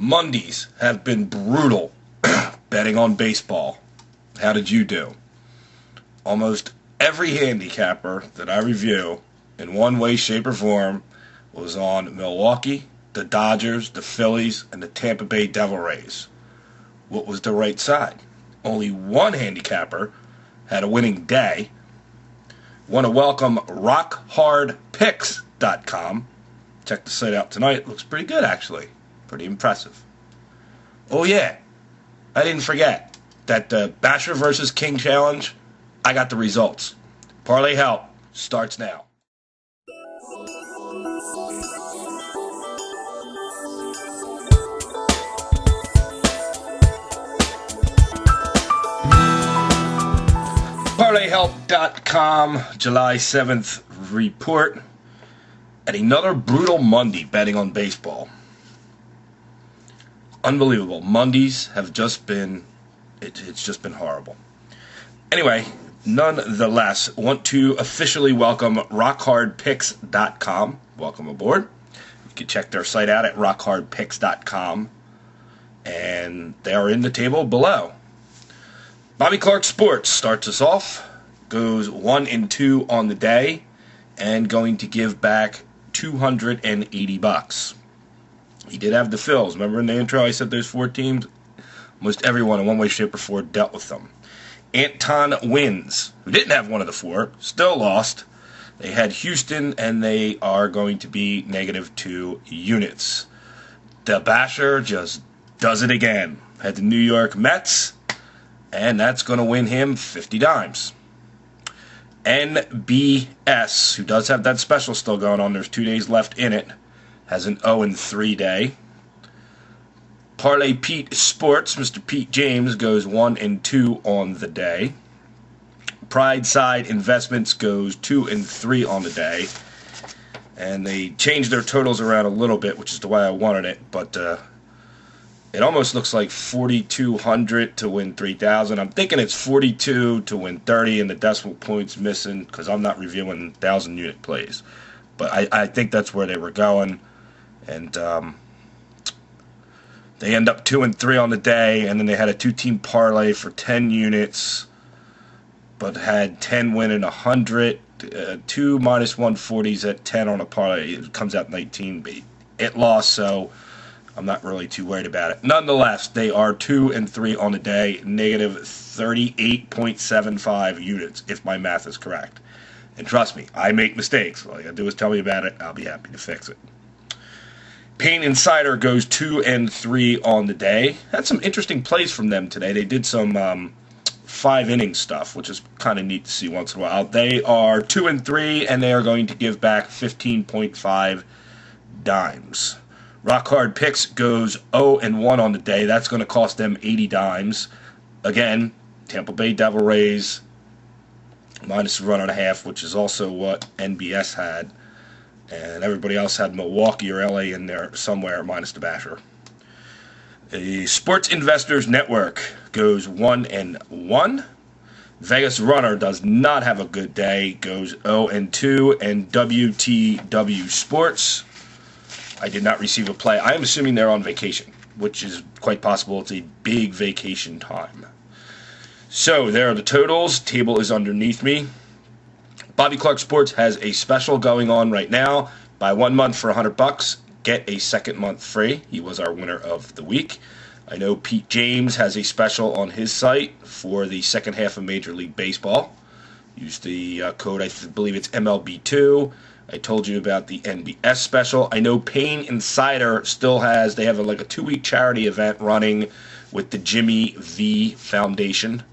Mondays have been brutal betting on baseball. How did you do? Almost every handicapper that I review in one way, shape, or form was on Milwaukee, the Dodgers, the Phillies, and the Tampa Bay Devil Rays. What was the right side? Only one handicapper had a winning day. Want to welcome RockHardPicks.com. Check the site out tonight. It looks pretty good, actually. Pretty impressive. Oh, yeah. I didn't forget that the Basher versus King Challenge, I got the results. Parlay Help starts now. ParlayHelp.com, July 7th report. And another brutal Monday betting on baseball. Unbelievable. Mondays have just been, it's just been horrible. Anyway, nonetheless, want to officially welcome RockHardPicks.com. Welcome aboard. You can check their site out at RockHardPicks.com. And they are in the table below. Bobby Clark Sports starts us off, goes 1-2 on the day, and going to give back $280. He did have the Phils. Remember in the intro I said there's 4 teams? Almost everyone in one way, shape, or form dealt with them. Anton wins, who didn't have one of the 4, still lost. They had Houston, and they are going to be -2 units. The Basher just does it again. Had the New York Mets, and that's going to win him 50 dimes. NBS, who does have that special still going on, there's 2 days left in it, has an 0-3 day. Parlay Pete Sports, Mr. Pete James, goes 1-2 on the day. Pride Side Investments goes 2-3 on the day. And they changed their totals around a little bit, which is the way I wanted it, but it almost looks like 4,200 to win 3,000. I'm thinking it's 42 to win 30, and the decimal point's missing because I'm not reviewing 1,000-unit plays. But I think that's where they were going. And they end up 2-3 on the day, and then they had a 2-team parlay for 10 units, but had 10 winning 100, 2 -140s at 10 on a parlay. It comes out 19, but it lost, so I'm not really too worried about it. Nonetheless, they are 2-3 on the day, -38.75 units, if my math is correct. And trust me, I make mistakes. All you gotta do is tell me about it. I'll be happy to fix it. Pain Insider goes 2-3 on the day. Had some interesting plays from them today. They did some 5-inning stuff, which is kind of neat to see once in a while. They are 2-3, and they are going to give back 15.5 dimes. Rock Hard Picks goes 0-1 on the day. That's going to cost them 80 dimes. Again, Tampa Bay Devil Rays minus a run and a half, which is also what NBS had. And everybody else had Milwaukee or LA in there somewhere, minus the Basher. The Sports Investors Network goes 1-1. Vegas Runner does not have a good day, goes 0-2. And WTW Sports, I did not receive a play. I am assuming they're on vacation, which is quite possible. It's a big vacation time. So there are the totals. Table is underneath me. Bobby Clark Sports has a special going on right now. Buy 1 month for $100. Get a second month free. He was our winner of the week. I know Pete James has a special on his site for the second half of Major League Baseball. Use the code, I believe it's MLB2. I told you about the NBS special. I know Pain Insider still has, they have like a 2-week charity event running with the Jimmy V Foundation.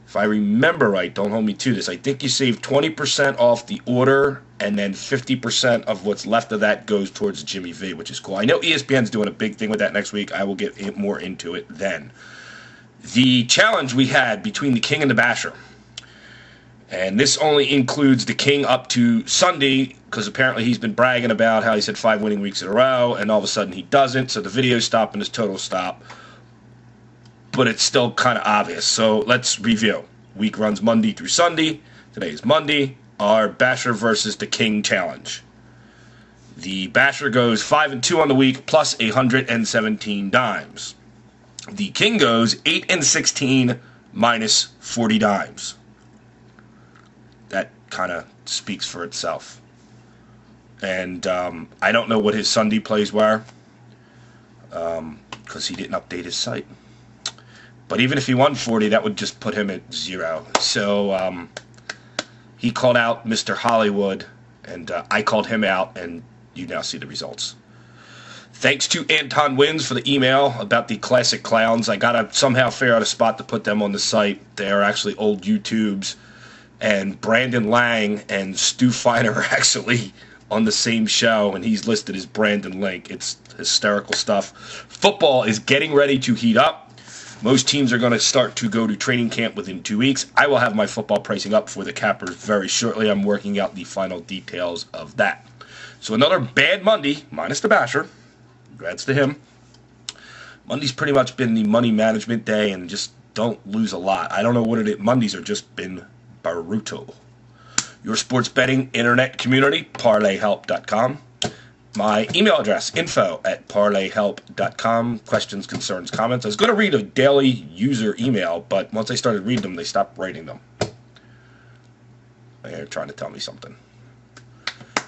If I remember right, don't hold me to this, I think you save 20% off the order, and then 50% of what's left of that goes towards Jimmy V, which is cool. I know ESPN's doing a big thing with that next week. I will get more into it then. The challenge we had between the King and the Basher, and this only includes the King up to Sunday, because apparently he's been bragging about how he said 5 winning weeks in a row, and all of a sudden he doesn't, so the video stop and his total stop. But it's still kind of obvious. So let's review. Week runs Monday through Sunday. Today is Monday. Our Basher versus the King challenge. The Basher goes 5-2 on the week, plus 117 dimes. The King goes 8-16, minus 40 dimes. That kind of speaks for itself. And I don't know what his Sunday plays were, because he didn't update his site. But even if he won 40, that would just put him at 0. So he called out Mr. Hollywood, and I called him out, and you now see the results. Thanks to Anton Wins for the email about the Classic Clowns. I got to somehow figure out a spot to put them on the site. They are actually old YouTubes. And Brandon Lang and Stu Feiner are actually on the same show, and he's listed as Brandon Link. It's hysterical stuff. Football is getting ready to heat up. Most teams are going to start to go to training camp within 2 weeks. I will have my football pricing up for the Cappers very shortly. I'm working out the final details of that. So another bad Monday, minus the Basher. Congrats to him. Monday's pretty much been the money management day, and just don't lose a lot. I don't know what it is. Mondays have just been brutal. Your sports betting internet community, parlayhelp.com. My email address, info@parlayhelp.com. Questions, concerns, comments. I was going to read a daily user email, but once I started reading them, they stopped writing them. They're trying to tell me something.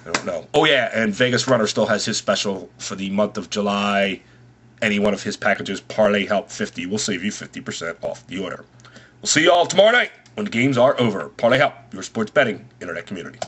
I don't know. Oh, yeah, and Vegas Runner still has his special for the month of July. Any one of his packages, Parlay Help 50, will save you 50% off the order. We'll see you all tomorrow night when the games are over. Parlay Help, your sports betting internet community.